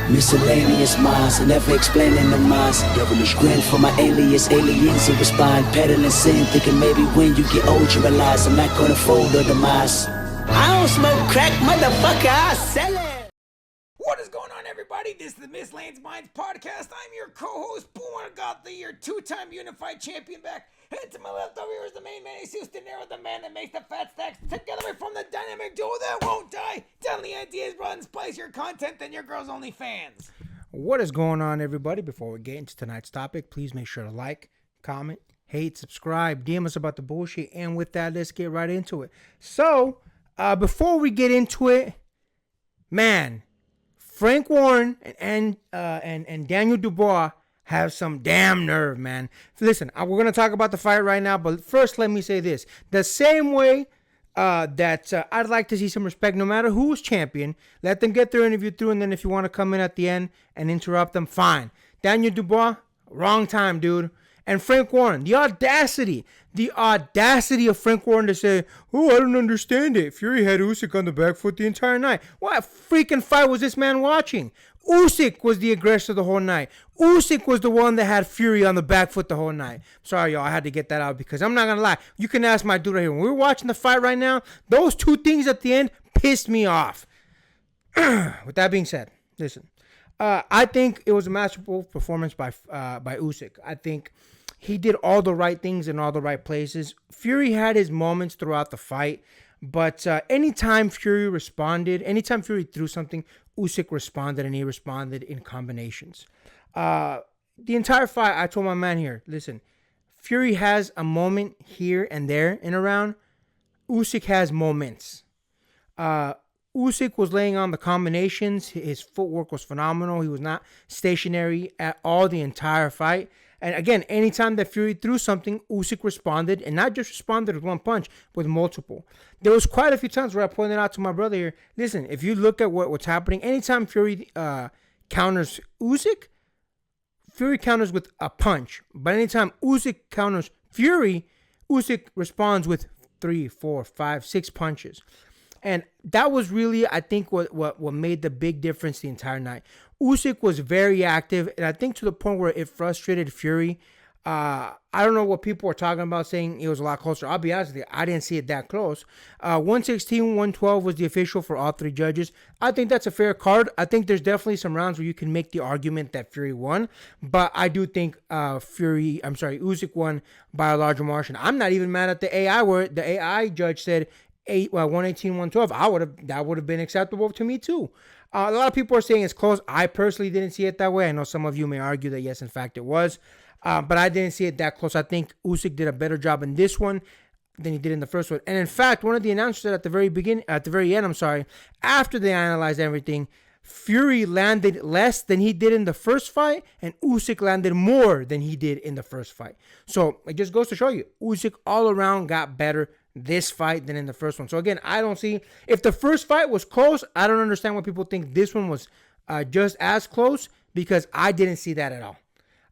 Miscellaneous minds, never explaining the minds. Devilish grin for my alias, aliens who respond. Peddling sin, thinking maybe when you get old you realize I'm not gonna fold or demise. I don't smoke crack, motherfucker, I sell it. What is going on, everybody? This is the Miscellaneous Minds podcast. I'm your co-host, Boomer God the Year, two-time unified champion back. And to my left over here is the main man, Ace Houston, the man that makes the fat stacks. Together we're from the dynamic duo that won't die. Deadly ideas, run, spicier content than your girls' only fans. What is going on, everybody? Before we get into tonight's topic, please make sure to like, comment, hate, subscribe, DM us about the bullshit. And with that, let's get right into it. So, before we get into it, man, Frank Warren and Daniel Dubois have some damn nerve, man. Listen, we're going to talk about the fight right now, but first let me say this. The same way that I'd like to see some respect no matter who's champion, let them get their interview through, and then if you want to come in at the end and interrupt them, fine. Daniel Dubois, wrong time, dude. And Frank Warren, the audacity of Frank Warren to say, oh, I don't understand it. Fury had Usyk on the back foot the entire night. What freaking fight was this man watching? Usyk was the aggressor the whole night. Usyk was the one that had Fury on the back foot the whole night. Sorry, y'all, I had to get that out because I'm not going to lie. You can ask my dude right here. When we're watching the fight right now, those two things at the end pissed me off. With that being said, listen. I think it was a masterful performance by Usyk. I think he did all the right things in all the right places. Fury had his moments throughout the fight, but anytime Fury threw something, Usyk responded, and he responded in combinations. The entire fight, I told my man here, listen, Fury has a moment here and there in a round. Usyk has moments. Usyk was laying on the combinations. His footwork was phenomenal. He was not stationary at all the entire fight. And again, anytime that Fury threw something, Usyk responded, and not just responded with one punch, with multiple. There was quite a few times where I pointed out to my brother here, listen, if you look at what's happening, anytime Fury counters Usyk, Fury counters with a punch. But anytime Usyk counters Fury, Usyk responds with 3, 4, 5, 6 punches. And that was really, I think, what made the big difference the entire night. Usyk was very active, and I think to the point where it frustrated Fury. I don't know what people were talking about, saying it was a lot closer. I'll be honest with you, I didn't see it that close. 116, 112 was the official for all three judges. I think that's a fair card. I think there's definitely some rounds where you can make the argument that Fury won, but I do think Usyk won by a larger margin. I'm not even mad at the AI, where the AI judge said 118, 112. That would have been acceptable to me too. A lot of people are saying it's close. I personally didn't see it that way. I know some of you may argue that yes, in fact, it was. But I didn't see it that close. I think Usyk did a better job in this one than he did in the first one. And in fact, one of the announcers said at the very end, after they analyzed everything, Fury landed less than he did in the first fight, and Usyk landed more than he did in the first fight. So it just goes to show you, Usyk all around got better this fight than in the first one. So again, I don't see, if the first fight was close, I don't understand why people think this one was just as close, because I didn't see that at all.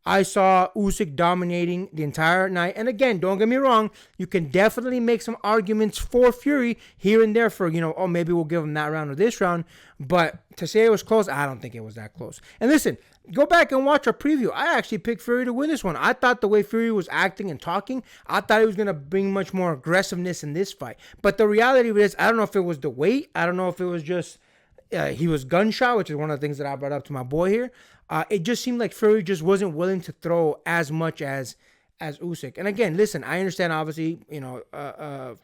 I saw Usyk dominating the entire night. And again, don't get me wrong, you can definitely make some arguments for Fury here and there for, maybe we'll give him that round or this round. But to say it was close, I don't think it was that close. And listen, go back and watch our preview. I actually picked Fury to win this one. I thought the way Fury was acting and talking, I thought he was going to bring much more aggressiveness in this fight. But the reality is, I don't know if it was the weight. I don't know if it was just he was gunshot, which is one of the things that I brought up to my boy here. It just seemed like Fury just wasn't willing to throw as much as Usyk. And again, listen, I understand, obviously,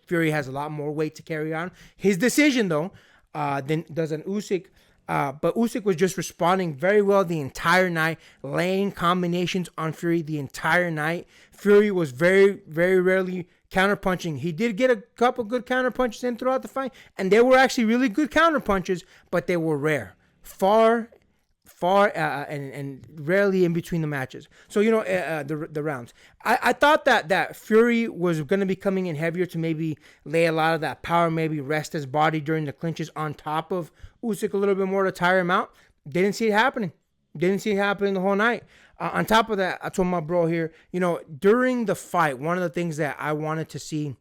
Fury has a lot more weight to carry on his decision, though, than does an Usyk. But Usyk was just responding very well the entire night, laying combinations on Fury the entire night. Fury was very, very rarely counterpunching. He did get a couple good counterpunches in throughout the fight, and they were actually really good counterpunches, but they were rare. Far and rarely in between the matches. So, the rounds. I thought that Fury was going to be coming in heavier to maybe lay a lot of that power, maybe rest his body during the clinches on top of Usyk a little bit more to tire him out. Didn't see it happening. Didn't see it happening the whole night. On top of that, I told my bro here, during the fight, one of the things that I wanted to see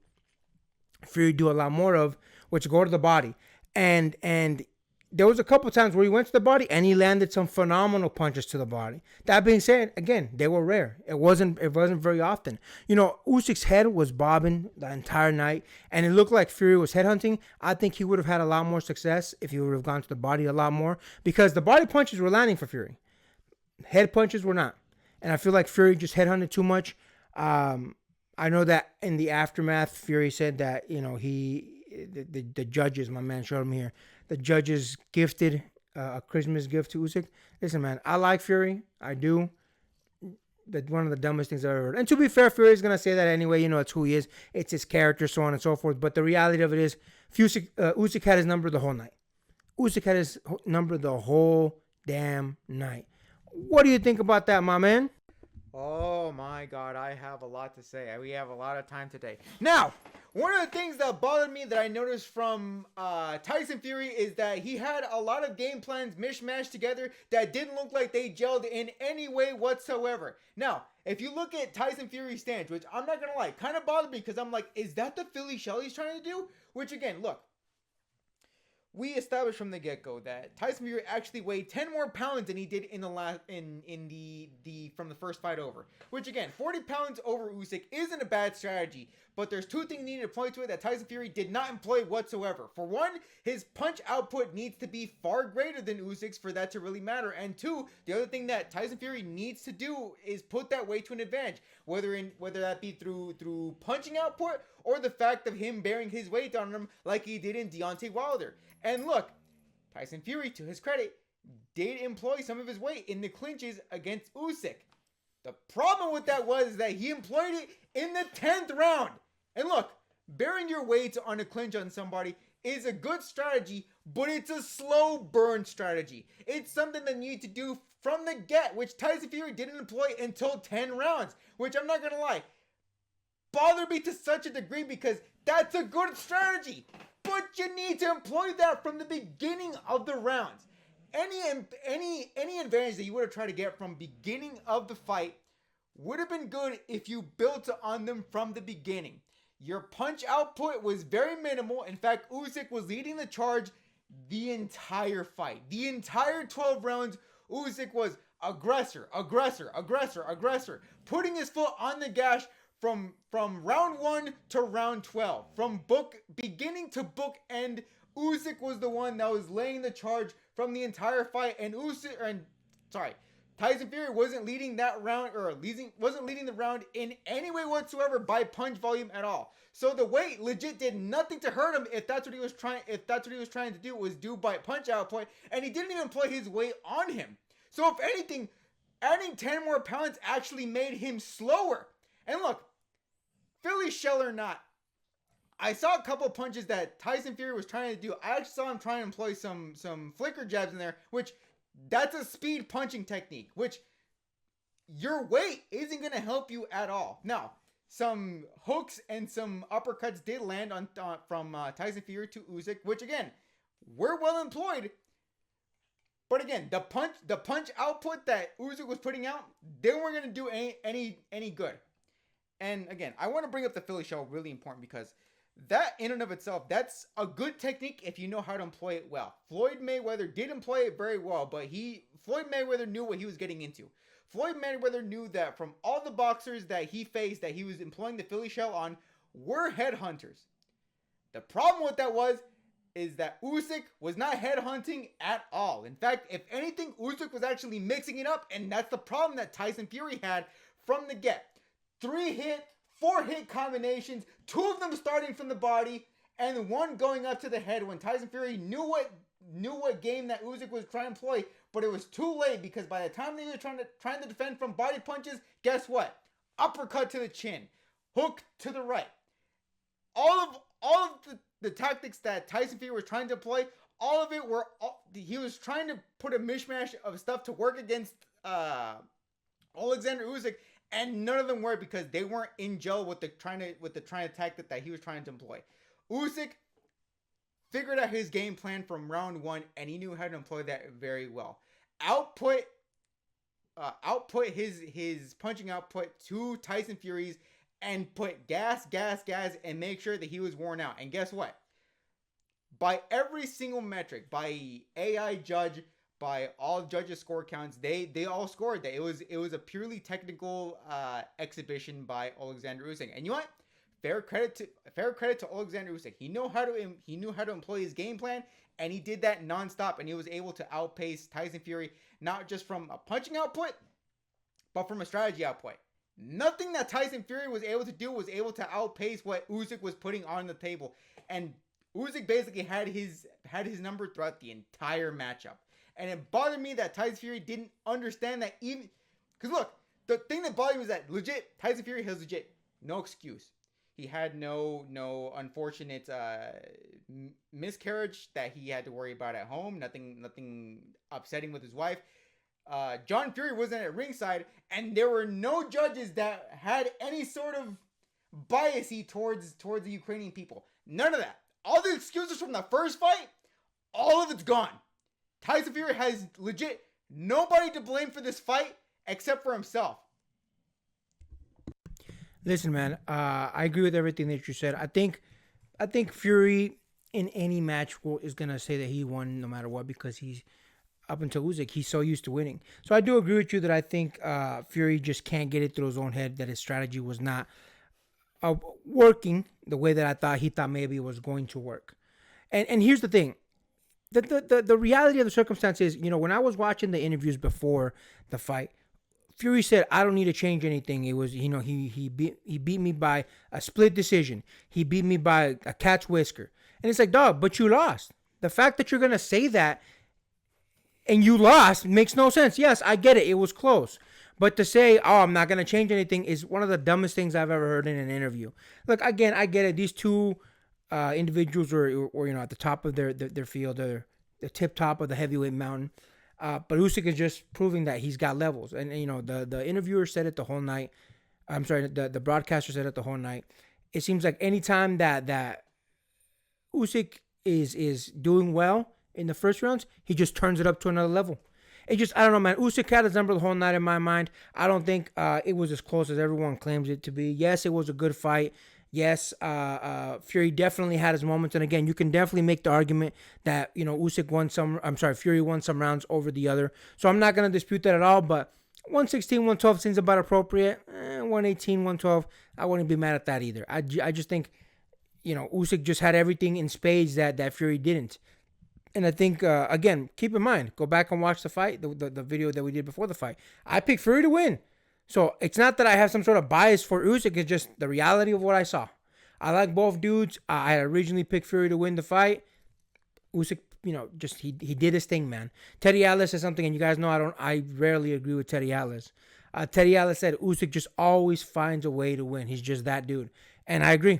Fury do a lot more of was go to the body. And there was a couple times where he went to the body and he landed some phenomenal punches to the body. That being said, again, they were rare. It wasn't very often. Usyk's head was bobbing the entire night, and it looked like Fury was headhunting. I think he would have had a lot more success if he would have gone to the body a lot more, because the body punches were landing for Fury. Head punches were not. And I feel like Fury just headhunted too much. I know that in the aftermath, Fury said that, the judges, my man showed him here, the judges gifted a Christmas gift to Usyk. Listen, man, I like Fury. I do. That's one of the dumbest things I've ever heard. And to be fair, Fury is going to say that anyway. It's who he is. It's his character, so on and so forth. But the reality of it is, Usyk had his number the whole night. Usyk had his number the whole damn night. What do you think about that, my man? Oh my God, I have a lot to say. We have a lot of time today. Now, one of the things that bothered me that I noticed from Tyson Fury is that he had a lot of game plans mishmashed together that didn't look like they gelled in any way whatsoever. Now, if you look at Tyson Fury's stance, which I'm not going to lie, kind of bothered me because I'm like, is that the Philly shell he's trying to do? Which again, look. We established from the get-go that Tyson Fury actually weighed 10 more pounds than he did in the last from the first fight over. Which again, 40 pounds over Usyk isn't a bad strategy, but there's two things needed to point to it that Tyson Fury did not employ whatsoever. For one, his punch output needs to be far greater than Usyk's for that to really matter. And two, the other thing that Tyson Fury needs to do is put that weight to an advantage, whether that be through punching output or the fact of him bearing his weight on him like he did in Deontay Wilder. And look, Tyson Fury, to his credit, did employ some of his weight in the clinches against Usyk. The problem with that was that he employed it in the 10th round. And look, bearing your weight on a clinch on somebody is a good strategy, but it's a slow burn strategy. It's something that you need to do from the get, which Tyson Fury didn't employ until 10 rounds, which I'm not going to lie, bothered me to such a degree because that's a good strategy. But you need to employ that from the beginning of the rounds. Any advantage that you would have tried to get from beginning of the fight would have been good if you built on them from the beginning. Your punch output was very minimal. In fact, Usyk was leading the charge the entire fight. The entire 12 rounds, Usyk was aggressor, putting his foot on the gas from round 1 to round 12. From beginning to book end, Usyk was the one that was laying the charge from the entire fight, and Tyson Fury wasn't leading that round wasn't leading the round in any way whatsoever by punch volume at all. So the weight legit did nothing to hurt him if that's what he was trying to do was do by punch output, and he didn't even employ his weight on him. So if anything, adding 10 more pounds actually made him slower. And look, Philly shell or not, I saw a couple punches that Tyson Fury was trying to do. I actually saw him trying to employ some flicker jabs in there, which that's a speed punching technique, which your weight isn't going to help you at all. Now, some hooks and some uppercuts did land from Tyson Fury to Usyk, which again, were well employed. But again, the punch output that Usyk was putting out, they weren't going to do any good. And again, I want to bring up the Philly shell, really important, because that in and of itself, that's a good technique if you know how to employ it well. Floyd Mayweather did employ it very well, but Floyd Mayweather knew what he was getting into. Floyd Mayweather knew that from all the boxers that he faced that he was employing the Philly shell on were headhunters. The problem with that is that Usyk was not headhunting at all. In fact, if anything, Usyk was actually mixing it up, and that's the problem that Tyson Fury had from the get. 3-hit, 4-hit combinations, 2 of them starting from the body, and 1 going up to the head when Tyson Fury knew what game that Usyk was trying to employ, but it was too late because by the time they were trying to defend from body punches, guess what? Uppercut to the chin, hook to the right. All of the tactics that Tyson Fury was trying to employ, all of it he was trying to put a mishmash of stuff to work against Alexander Usyk. And none of them worked because they weren't in gel with the trying to tactic that he was trying to employ. Usyk figured out his game plan from round 1, and he knew how to employ that very well. Output his punching output to Tyson Fury's, and put gas, and make sure that he was worn out. And guess what? by every single metric, by AI judge, by all judges' score counts, they all scored that. It was a purely technical exhibition by Alexander Usyk. And you know what? Fair credit to Alexander Usyk. He knew how to employ his game plan, and he did that nonstop. And he was able to outpace Tyson Fury, not just from a punching output, but from a strategy output. Nothing that Tyson Fury was able to do was able to outpace what Usyk was putting on the table. And Usyk basically had his number throughout the entire matchup. And it bothered me that Tyson Fury didn't understand that even... Because look, the thing that bothered me was that legit, Tyson Fury has legit no excuse. He had no unfortunate miscarriage that he had to worry about at home. Nothing upsetting with his wife. John Fury wasn't at ringside, and there were no judges that had any sort of biasy towards the Ukrainian people. None of that. All the excuses from the first fight, all of it's gone. Tyson Fury has legit nobody to blame for this fight except for himself. Listen, man, I agree with everything that you said. I think Fury in any match is gonna say that he won no matter what, because he's up until Usyk, he's so used to winning. So I do agree with you that I think Fury just can't get it through his own head that his strategy was not working the way that he thought maybe it was going to work. And here's the thing. The reality of the circumstance is, when I was watching the interviews before the fight, Fury said, I don't need to change anything. It was, he beat me by a split decision. He beat me by a cat's whisker. And it's like, dog, but you lost. The fact that you're going to say that and you lost makes no sense. Yes, I get it. It was close. But to say, oh, I'm not going to change anything is one of the dumbest things I've ever heard in an interview. Look, again, I get it. These two individuals were at the top of their field, the tip top of the heavyweight mountain. But Usyk is just proving that he's got levels. And the interviewer said it the whole night. I'm sorry, the broadcaster said it the whole night. It seems like anytime that Usyk is doing well in the first rounds, he just turns it up to another level. I don't know, man. Usyk had his number the whole night in my mind. I don't think it was as close as everyone claims it to be. Yes, it was a good fight. Yes, Fury definitely had his moments. And again, you can definitely make the argument that, Fury won some rounds over the other. So I'm not going to dispute that at all. But 116, 112 seems about appropriate. 118, 112, I wouldn't be mad at that either. I just think, Usyk just had everything in spades that Fury didn't. And I think, again, keep in mind, go back and watch the fight, the video that we did before the fight. I picked Fury to win. So it's not that I have some sort of bias for Usyk. It's just the reality of what I saw. I like both dudes. I had originally picked Fury to win the fight. Usyk, he did his thing, man. Teddy Atlas said something, and you guys know I rarely agree with Teddy Atlas. Teddy Atlas said Usyk just always finds a way to win. He's just that dude. And I agree.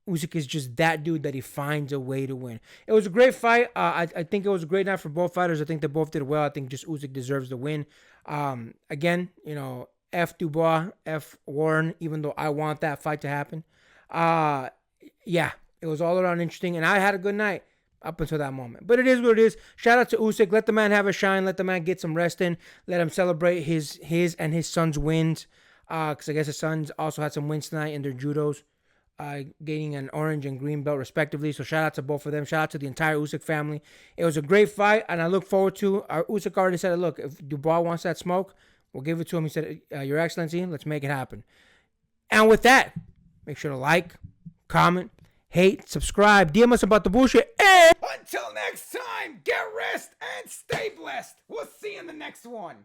Usyk is just that dude that he finds a way to win. It was a great fight. I think it was a great night for both fighters. I think they both did well. I think just Usyk deserves the win. Again, F Dubois, F Warren, even though I want that fight to happen. Yeah, it was all around interesting, and I had a good night up until that moment. But it is what it is. Shout out to Usyk. Let the man have a shine. Let the man get some rest in. Let him celebrate his and his son's wins. Because I guess his sons also had some wins tonight in their judos. Gaining an orange and green belt respectively. So shout out to both of them. Shout out to the entire Usyk family. It was a great fight, and I look forward to. Usyk already said, look, if Dubois wants that smoke, we'll give it to him. He said, Your Excellency, let's make it happen. And with that, make sure to like, comment, hate, subscribe, DM us about the bullshit. And until next time, get rest and stay blessed. We'll see you in the next one.